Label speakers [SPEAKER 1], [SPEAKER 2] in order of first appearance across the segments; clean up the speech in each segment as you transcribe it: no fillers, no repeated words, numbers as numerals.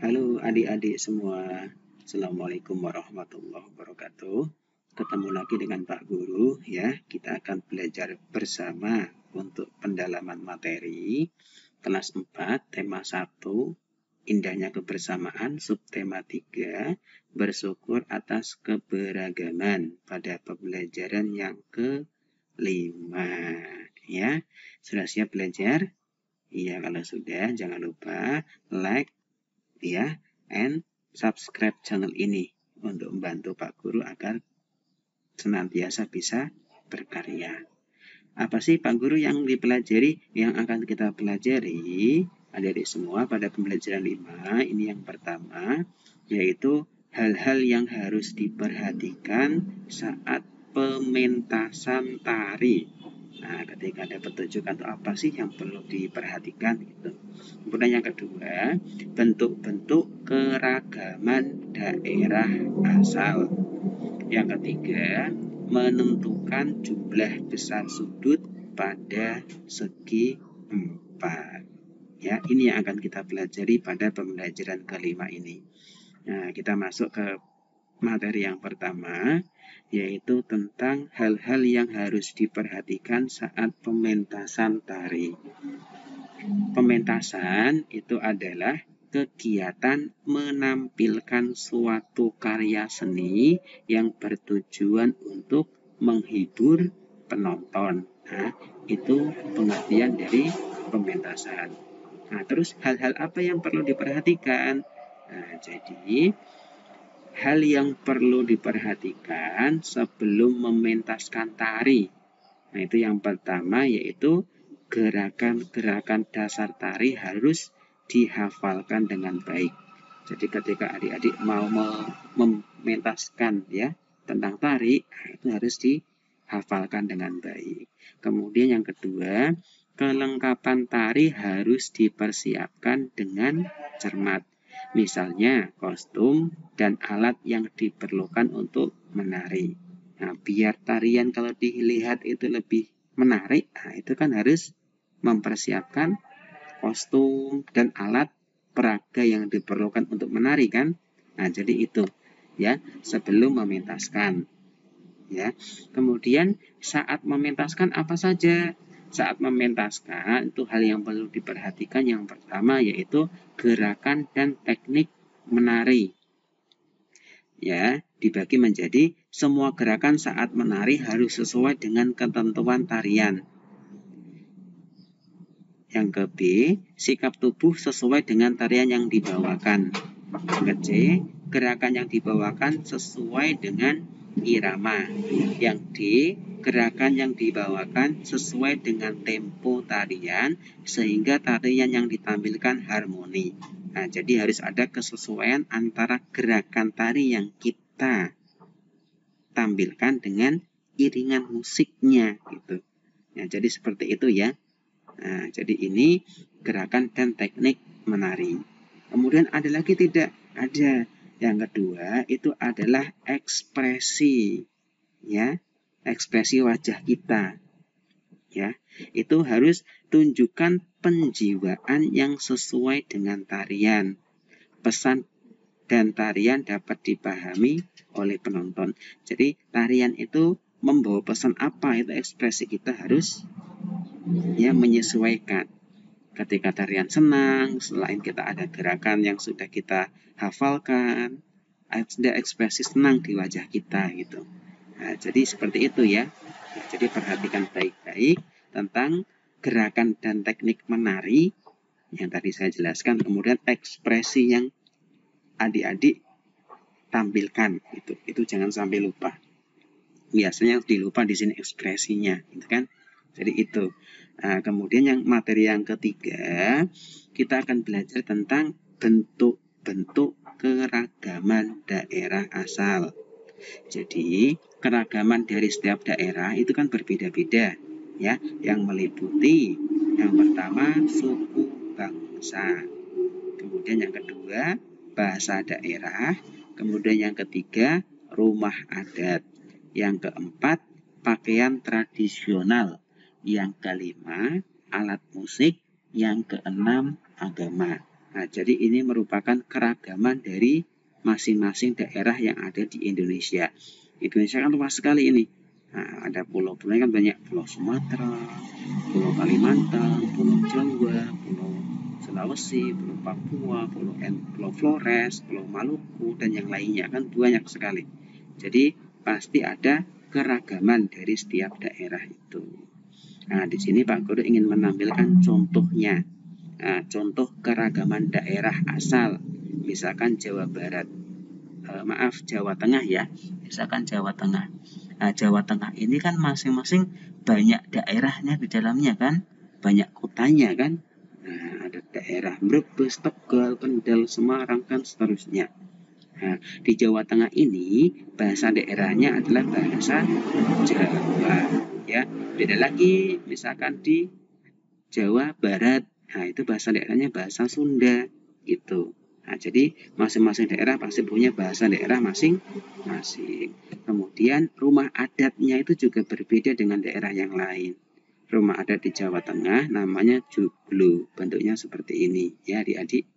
[SPEAKER 1] Halo adik-adik semua, Assalamualaikum warahmatullahi wabarakatuh. Ketemu lagi dengan Pak Guru ya. Kita akan belajar bersama untuk pendalaman materi kelas 4, tema 1, indahnya kebersamaan, subtema 3, bersyukur atas keberagaman pada pembelajaran yang ke-5 ya. Sudah siap belajar? Iya, kalau sudah jangan lupa like ya, and subscribe channel ini untuk membantu Pak Guru agar senantiasa bisa berkarya. Apa sih Pak Guru yang dipelajari? Yang akan kita pelajari adik-adik semua pada pembelajaran 5, ini yang pertama, yaitu hal-hal yang harus diperhatikan saat pementasan tari. Nah, ketika ada petunjuk atau apa sih yang perlu diperhatikan gitu. Kemudian yang kedua, bentuk-bentuk keragaman daerah asal. Yang ketiga, menentukan jumlah besar sudut pada segi 4. Ya, ini yang akan kita pelajari pada pembelajaran kelima ini. Nah, kita masuk ke materi yang pertama, yaitu tentang hal-hal yang harus diperhatikan saat pementasan tari. Pementasan itu adalah kegiatan menampilkan suatu karya seni yang bertujuan untuk menghibur penonton. Nah, itu pengertian dari pementasan. Nah, terus hal-hal apa yang perlu diperhatikan? Nah, jadi hal yang perlu diperhatikan sebelum mementaskan tari. Nah, itu yang pertama, yaitu gerakan-gerakan dasar tari harus dihafalkan dengan baik. Jadi ketika adik-adik mau mementaskan ya tentang tari, itu harus dihafalkan dengan baik. Kemudian yang kedua, kelengkapan tari harus dipersiapkan dengan cermat. Misalnya kostum dan alat yang diperlukan untuk menari. Nah, biar tarian kalau dilihat itu lebih menarik, nah itu kan harus mempersiapkan kostum dan alat peraga yang diperlukan untuk menari kan. Nah, jadi itu ya sebelum mementaskan. Ya. Kemudian saat mementaskan apa saja? Saat mementaskan itu hal yang perlu diperhatikan yang pertama yaitu gerakan dan teknik menari. Ya, dibagi menjadi semua gerakan saat menari harus sesuai dengan ketentuan tarian. Yang ke B, sikap tubuh sesuai dengan tarian yang dibawakan. Yang ke C, gerakan yang dibawakan sesuai dengan irama. Yang D, gerakan yang dibawakan sesuai dengan tempo tarian sehingga tarian yang ditampilkan harmoni. Nah, jadi harus ada kesesuaian antara gerakan tari yang kita tampilkan dengan iringan musiknya gitu. Nah, jadi seperti itu ya. Nah, jadi ini gerakan dan teknik menari. Kemudian ada lagi tidak? Ada. Yang kedua itu adalah ekspresi. Ya, ekspresi wajah kita. Ya, itu harus tunjukkan penjiwaan yang sesuai dengan tarian. Pesan dan tarian dapat dipahami oleh penonton. Jadi tarian itu membawa pesan apa? Itu ekspresi kita harus ya menyesuaikan. Ketika tarian senang, selain kita ada gerakan yang sudah kita hafalkan, ada ekspresi senang di wajah kita gitu. Nah, jadi seperti itu ya. Nah, jadi perhatikan baik-baik tentang gerakan dan teknik menari yang tadi saya jelaskan, kemudian ekspresi yang adik-adik tampilkan itu jangan sampai lupa. Biasanya yang dilupa di sini ekspresinya, gitu kan? Jadi itu. Nah, kemudian yang materi yang ketiga, kita akan belajar tentang bentuk-bentuk keragaman daerah asal. Jadi keragaman dari setiap daerah itu kan berbeda-beda, ya. Yang meliputi yang pertama suku bangsa, kemudian yang kedua bahasa daerah, kemudian yang ketiga rumah adat, yang keempat pakaian tradisional, yang kelima alat musik, yang keenam agama. Nah, jadi ini merupakan keragaman dari masing-masing daerah yang ada di Indonesia. Indonesia kan luas sekali ini. Nah, ada pulau-pulau kan banyak. Pulau Sumatera, Pulau Kalimantan, Pulau Jawa, Pulau Sulawesi, Pulau Papua, Pulau Flores, Pulau Maluku, dan yang lainnya kan banyak sekali. Jadi pasti ada keragaman dari setiap daerah itu. Nah, di sini Pak Guru ingin menampilkan contohnya. Nah, contoh keragaman daerah asal, misalkan Jawa Barat, Jawa Tengah ya, misalkan Jawa Tengah. Nah, Jawa Tengah ini kan masing-masing banyak daerahnya di dalamnya kan, banyak kotanya kan. Nah, ada daerah Brebes, Tegal, Kendal, Semarang, kan seterusnya. Nah, di Jawa Tengah ini bahasa daerahnya adalah bahasa Jawa ya. Beda lagi misalkan di Jawa Barat. Nah, itu bahasa daerahnya bahasa Sunda gitu. Nah, jadi masing-masing daerah pasti punya bahasa daerah masing-masing. Kemudian rumah adatnya itu juga berbeda dengan daerah yang lain. Rumah adat di Jawa Tengah namanya joglo, bentuknya seperti ini ya adik-adik.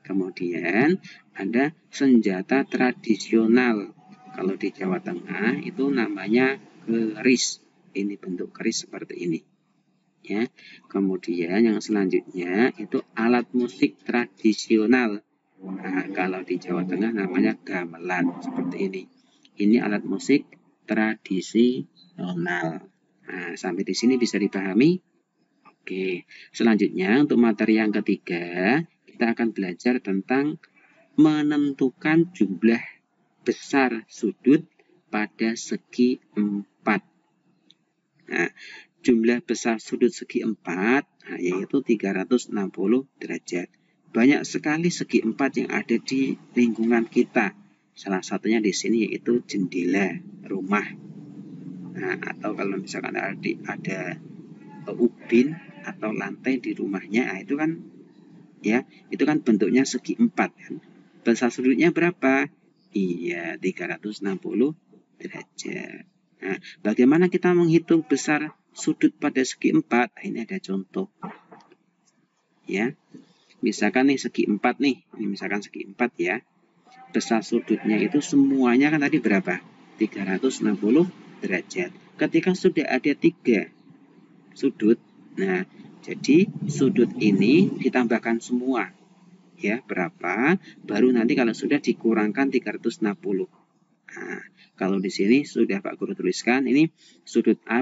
[SPEAKER 1] Kemudian ada senjata tradisional. Kalau di Jawa Tengah itu namanya keris. Ini bentuk keris seperti ini. Ya. Kemudian yang selanjutnya itu alat musik tradisional. Nah, kalau di Jawa Tengah namanya gamelan seperti ini. Ini alat musik tradisional. Nah, sampai di sini bisa dipahami? Oke. Selanjutnya untuk materi yang ketiga, kita akan belajar tentang menentukan jumlah besar sudut pada segi 4. Nah, jumlah besar sudut segi 4 yaitu 360 derajat. Banyak sekali segi 4 yang ada di lingkungan kita. Salah satunya di sini yaitu jendela rumah. Nah, atau kalau misalkan ada ubin atau lantai di rumahnya, nah itu kan ya, itu kan bentuknya segi 4 kan. Besar sudutnya berapa? Iya, 360 derajat. Nah, bagaimana kita menghitung besar sudut pada segi 4? Nah, ini ada contoh. Ya. Misalkan nih segi 4 nih. Ini misalkan segi 4 ya. Besar sudutnya itu semuanya kan tadi berapa? 360 derajat. Ketika sudah ada 3 sudut, nah, jadi sudut ini ditambahkan semua. Ya, berapa? Baru nanti kalau sudah dikurangkan 360. Nah, kalau di sini sudah Pak Guru tuliskan, ini sudut A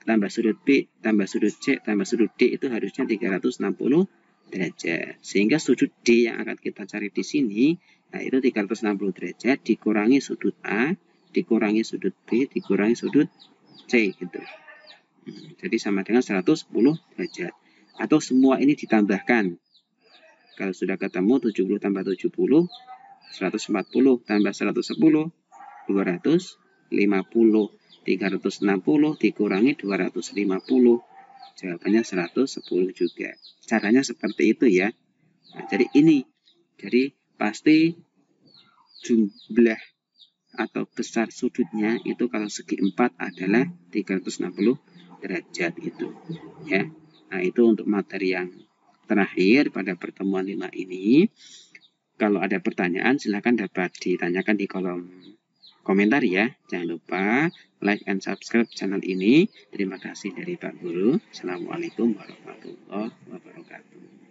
[SPEAKER 1] tambah sudut B tambah sudut C tambah sudut D itu harusnya 360 derajat. Sehingga sudut D yang akan kita cari di sini, nah itu 360 derajat dikurangi sudut A, dikurangi sudut B, dikurangi sudut C gitu. Jadi sama dengan 110 derajat. Atau semua ini ditambahkan. Kalau sudah ketemu 70 tambah 70, 140 tambah 110, 250. 360 dikurangi 250. Jawabannya 110 juga. Caranya seperti itu ya. Nah, jadi ini. Jadi pasti jumlah atau besar sudutnya itu kalau segi 4 adalah 360 derajat itu. Ya. Nah, itu untuk materi yang terakhir pada pertemuan 5 ini. Kalau ada pertanyaan silahkan dapat ditanyakan di kolom komentar ya. Jangan lupa like and subscribe channel ini. Terima kasih dari Pak Guru. Assalamualaikum warahmatullahi wabarakatuh.